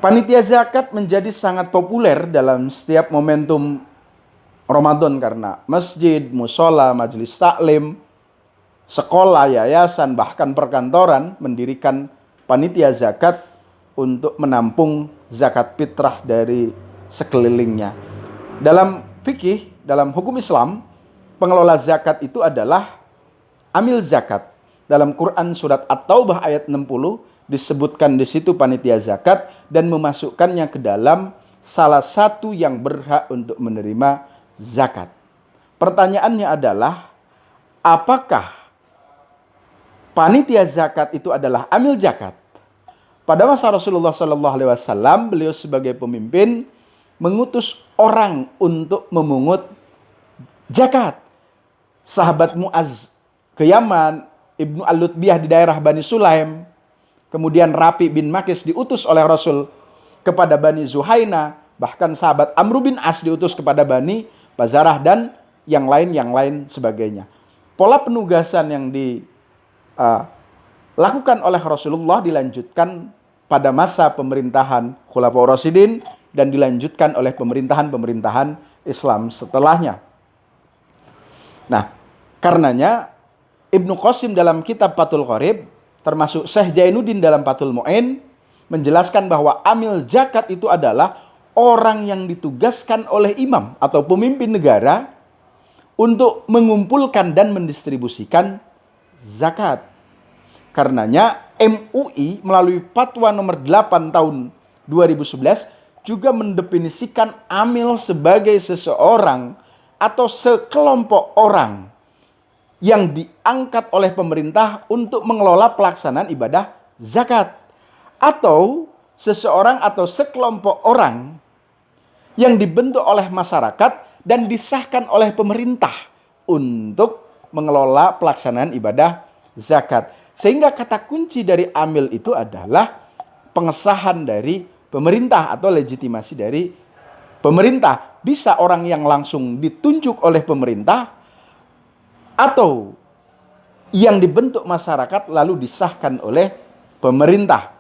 Panitia zakat menjadi sangat populer dalam setiap momentum Ramadan karena masjid, musola, majelis taklim, sekolah, yayasan, bahkan perkantoran mendirikan panitia zakat untuk menampung zakat fitrah dari sekelilingnya. Dalam fikih, dalam hukum Islam, pengelola zakat itu adalah amil zakat. Dalam Quran surat At-Taubah ayat 60 disebutkan di situ panitia zakat dan memasukkannya ke dalam salah satu yang berhak untuk menerima zakat. Pertanyaannya adalah, apakah panitia zakat itu adalah amil zakat? Pada masa Rasulullah SAW, beliau sebagai pemimpin mengutus orang untuk memungut zakat. Sahabat Muaz ke Yaman, Ibnu Al-Lutbiyah di daerah Bani Sulaim, kemudian Rafi bin Makis diutus oleh Rasul kepada Bani Zuhaina, bahkan sahabat Amr bin As diutus kepada Bani Bazarah dan yang lain sebagainya. Pola penugasan yang dilakukan oleh Rasulullah dilanjutkan pada masa pemerintahan Khulafaur Rasyidin dan dilanjutkan oleh pemerintahan-pemerintahan Islam setelahnya. Nah, karenanya Ibnu Qasim dalam kitab Fathul Qorib, termasuk Syekh Jainuddin dalam Fathul Mu'in, menjelaskan bahwa amil zakat itu adalah orang yang ditugaskan oleh imam atau pemimpin negara untuk mengumpulkan dan mendistribusikan zakat. Karenanya MUI melalui Fatwa nomor 8 tahun 2011 juga mendefinisikan amil sebagai seseorang atau sekelompok orang yang diangkat oleh pemerintah untuk mengelola pelaksanaan ibadah zakat, atau seseorang atau sekelompok orang yang dibentuk oleh masyarakat dan disahkan oleh pemerintah untuk mengelola pelaksanaan ibadah zakat. Sehingga kata kunci dari amil itu adalah pengesahan dari pemerintah atau legitimasi dari pemerintah. Bisa orang yang langsung ditunjuk oleh pemerintah atau yang dibentuk masyarakat lalu disahkan oleh pemerintah.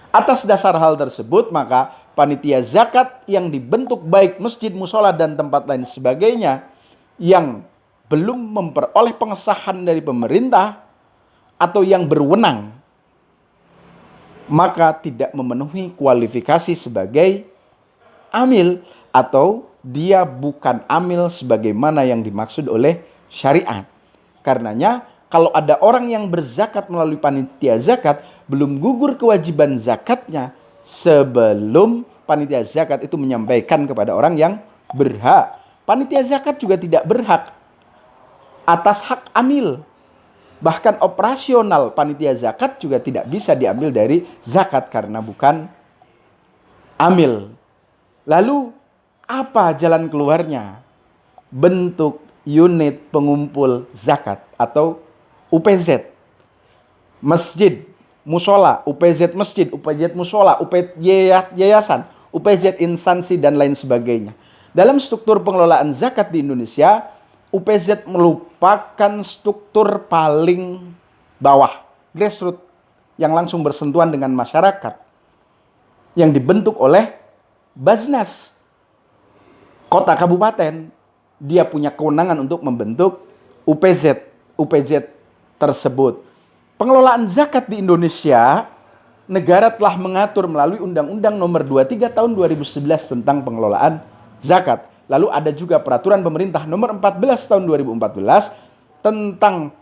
Atas dasar hal tersebut, maka panitia zakat yang dibentuk baik masjid, musola, dan tempat lain sebagainya yang belum memperoleh pengesahan dari pemerintah atau yang berwenang, maka tidak memenuhi kualifikasi sebagai amil atau dia bukan amil sebagaimana yang dimaksud oleh syariat. Karenanya kalau ada orang yang berzakat melalui panitia zakat, belum gugur kewajiban zakatnya sebelum panitia zakat itu menyampaikan kepada orang yang berhak. Panitia zakat juga tidak berhak atas hak amil. Bahkan operasional panitia zakat juga tidak bisa diambil dari zakat karena bukan amil. Lalu apa jalan keluarnya? Bentuk unit pengumpul zakat atau UPZ. Masjid, musola, UPZ masjid, UPZ musola, UPZ yayasan, UPZ instansi, dan lain sebagainya. Dalam struktur pengelolaan zakat di Indonesia, UPZ merupakan struktur paling bawah, grassroots, yang langsung bersentuhan dengan masyarakat, yang dibentuk oleh Basnas kota kabupaten. Dia punya kewenangan untuk membentuk UPZ tersebut. Pengelolaan zakat di Indonesia, negara telah mengatur melalui Undang-Undang Nomor 23 Tahun 2011 tentang pengelolaan zakat. Lalu ada juga Peraturan Pemerintah Nomor 14 Tahun 2014 tentang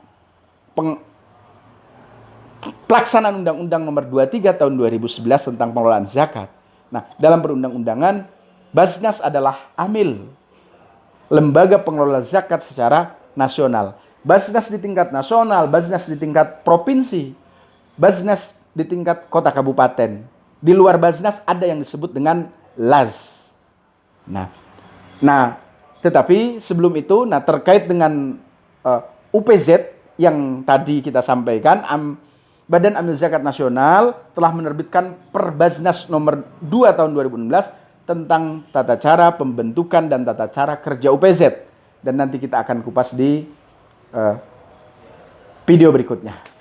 pelaksanaan Undang-Undang Nomor 23 Tahun 2011 tentang pengelolaan zakat. Nah, dalam perundang-undangan, Basnas adalah amil, lembaga pengelola zakat secara nasional. Basnas di tingkat nasional, Basnas di tingkat provinsi, Basnas di tingkat kota kabupaten. Di luar Basnas ada yang disebut dengan LAZ. Nah, tetapi sebelum itu, terkait dengan UPZ yang tadi kita sampaikan, Badan Amil Zakat Nasional telah menerbitkan Perbasnas nomor 2 tahun 2016 tentang tata cara pembentukan dan tata cara kerja UPZ. Dan nanti kita akan kupas di video berikutnya.